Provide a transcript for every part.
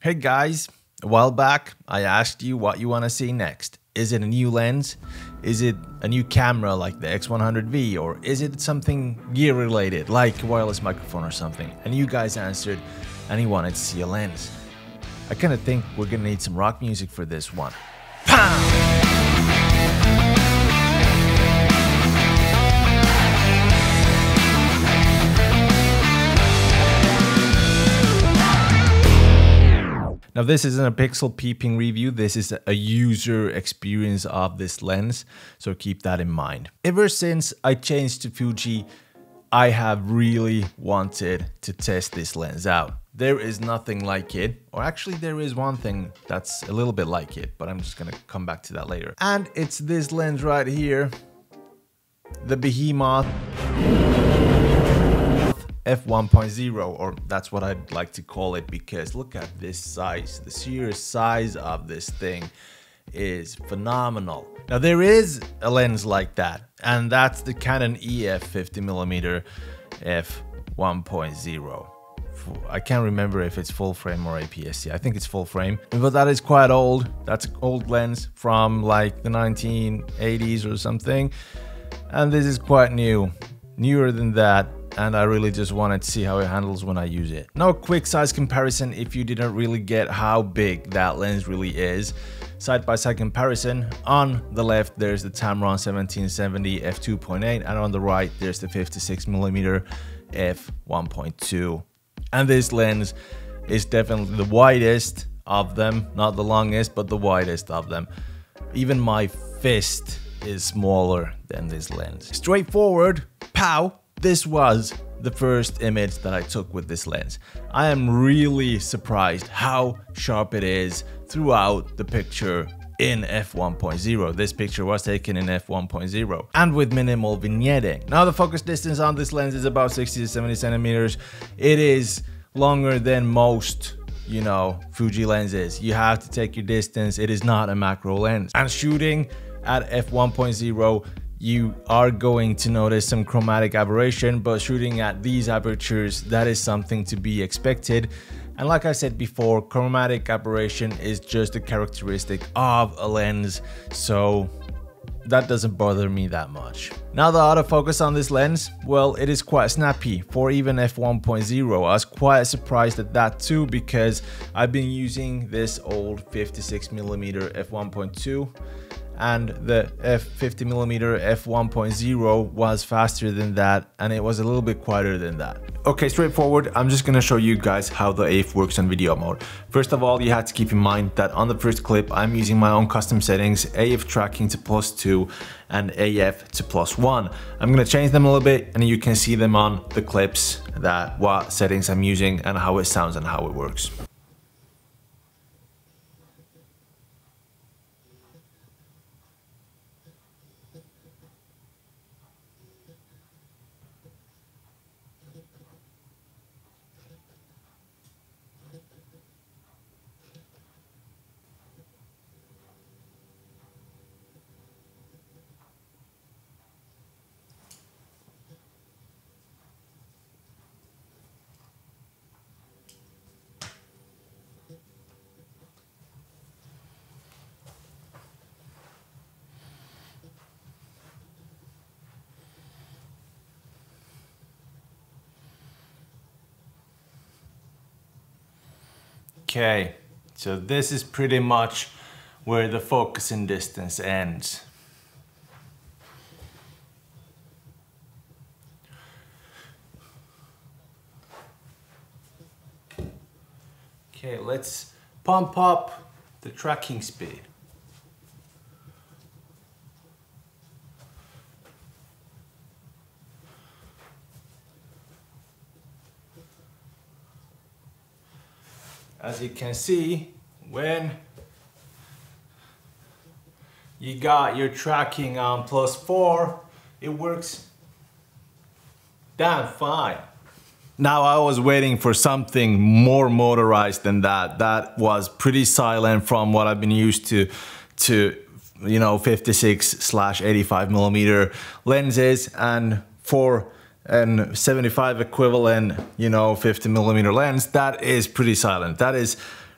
Hey guys, a while back I asked you what you want to see next. Is it a new lens? Is it a new camera like the X100V? Or is it something gear related like a wireless microphone or something? And you guys answered and you wanted to see a lens. I kind of think we're gonna need some rock music for this one. Pow! Now this isn't a pixel peeping review, this is a user experience of this lens, so keep that in mind. Ever since I changed to Fuji, I have really wanted to test this lens out. There is nothing like it, or actually there is one thing that's a little bit like it, but I'm just gonna come back to that later. And it's this lens right here, the BEHEMOTH f1.0, or that's what I'd like to call it, because look at this size. The sheer size of this thing is phenomenal. Now there is a lens like that, and that's the Canon EF 50mm f1.0. I can't remember if it's full frame or APS-C. I think it's full frame, but that is quite old. That's an old lens from like the 1980s or something, and this is quite newer than that. And I really just wanted to see how it handles when I use it. No quick size comparison if you didn't really get how big that lens really is. Side-by-side comparison, on the left there's the Tamron 1770 f2.8 and on the right there's the 56mm f1.2. And this lens is definitely the widest of them, not the longest, but the widest of them. Even my fist is smaller than this lens. Straightforward, pow! This was the first image that I took with this lens. I am really surprised how sharp it is throughout the picture in f1.0. This picture was taken in f1.0 and with minimal vignetting. Now the focus distance on this lens is about 60 to 70 centimeters. It is longer than most, Fuji lenses. You have to take your distance. It is not a macro lens. And shooting at f1.0, you are going to notice some chromatic aberration, but shooting at these apertures, that is something to be expected. And like I said before, chromatic aberration is just a characteristic of a lens, so that doesn't bother me that much. Now the autofocus on this lens, well, it is quite snappy for even f1.0. I was quite surprised at that too, because I've been using this old 56mm f1.2 and the f50mm f1.0 was faster than that, and it was a little bit quieter than that. Okay, straightforward, I'm just gonna show you guys how the AF works on video mode. First of all, you have to keep in mind that on the first clip I'm using my own custom settings, AF tracking to +2 and AF to +1. I'm gonna change them a little bit and you can see them on the clips, that what settings I'm using and how it sounds and how it works. Okay, so this is pretty much where the focusing distance ends. Okay, let's pump up the tracking speed. As you can see, when you got your tracking on +4, it works damn fine. Now I was waiting for something more motorized than that. That was pretty silent from what I've been used to 56/85mm lenses, and for an 75 equivalent, 50mm lens, that is pretty silent. That is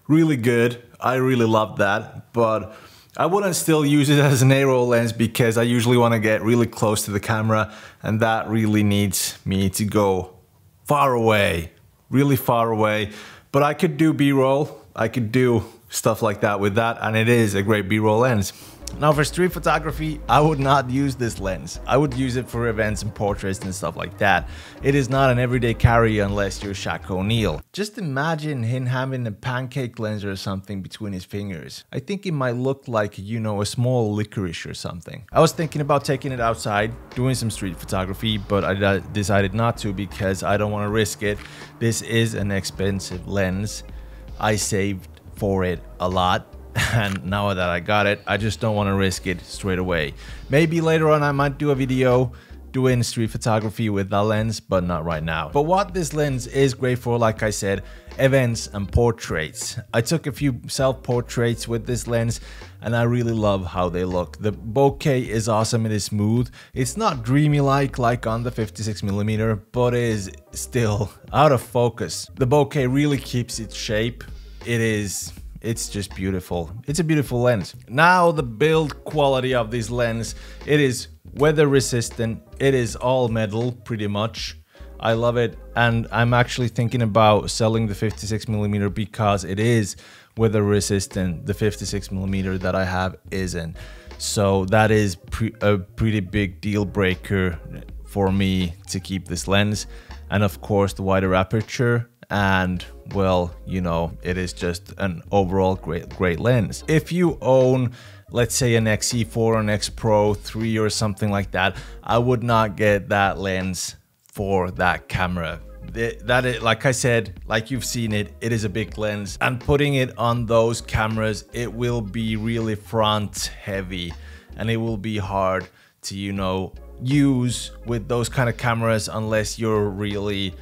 really good. I really love that, but I wouldn't still use it as an A-roll lens because I usually want to get really close to the camera, and that really needs me to go far away, really far away. But I could do B-roll, I could do stuff like that with that, and it is a great B-roll lens. Now for street photography, I would not use this lens. I would use it for events and portraits and stuff like that. It is not an everyday carry unless you're Shaq O'Neal. Just imagine him having a pancake lens or something between his fingers. I think it might look like, you know, a small licorice or something. I was thinking about taking it outside, doing some street photography, but I decided not to because I don't want to risk it. This is an expensive lens. I saved for it a lot. And now that I got it, I just don't want to risk it straight away. Maybe later on I might do a video doing street photography with that lens, but not right now. But what this lens is great for, like I said, events and portraits. I took a few self-portraits with this lens and I really love how they look. The bokeh is awesome, it is smooth. It's not dreamy like on the 56mm, but it is still out of focus. The bokeh really keeps its shape. It's just beautiful. It's a beautiful lens. Now the build quality of this lens, it is weather resistant. It is all metal pretty much. I love it, and I'm actually thinking about selling the 56mm because it is weather resistant. The 56mm that I have isn't. So that is a pretty big deal breaker for me to keep this lens. And of course the wider aperture. And well, you know, it is just an overall great lens. If you own, let's say, an XE4 or an X Pro 3 or something like that, I would not get that lens for that camera. That is, like I said, like you've seen it, it is a big lens, and putting it on those cameras, it will be really front heavy and it will be hard to, you know, use with those kind of cameras unless you're really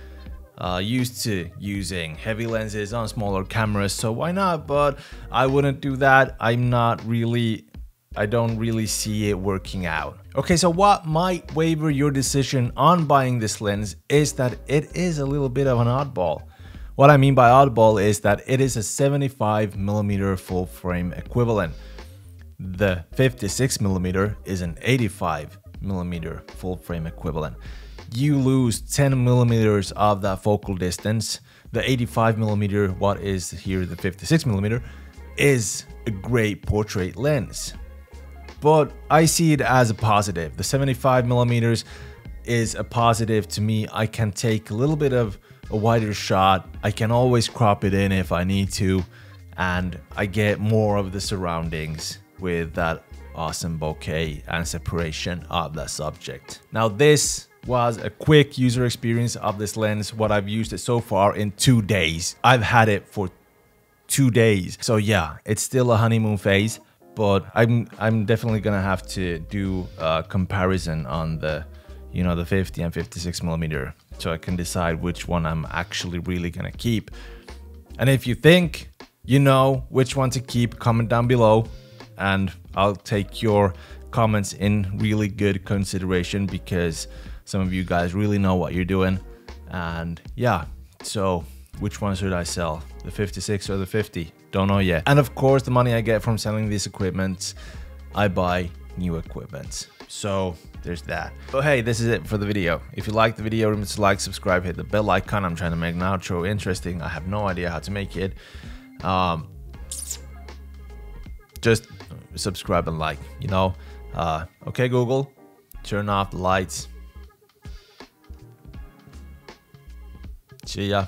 used to using heavy lenses on smaller cameras. So why not? But I wouldn't do that. I don't really see it working out. Okay, so what might waver your decision on buying this lens is that it is a little bit of an oddball. What I mean by oddball is that it is a 75mm full frame equivalent. The 56mm is an 85mm full frame equivalent. You lose 10mm of that focal distance. The 85mm, what is here the 56mm, is a great portrait lens. But I see it as a positive. The 75mm is a positive to me. I can take a little bit of a wider shot. I can always crop it in if I need to. And I get more of the surroundings with that awesome bokeh and separation of the subject. Now this was a quick user experience of this lens. What I've used it so far in 2 days. I've had it for 2 days. So yeah, it's still a honeymoon phase, but I'm definitely gonna have to do a comparison on the, you know, the 50 and 56mm, so I can decide which one I'm actually really gonna keep. And if you think you know which one to keep, comment down below and I'll take your comments in really good consideration, because some of you guys really know what you're doing. And yeah, so which one should I sell? The 56 or the 50? Don't know yet. And of course, the money I get from selling these equipments, I buy new equipment. So there's that. But hey, this is it for the video. If you liked the video, remember to like, subscribe, hit the bell icon. I'm trying to make an outro interesting. I have no idea how to make it. Just subscribe and like, you know. Okay, Google, turn off the lights. See ya.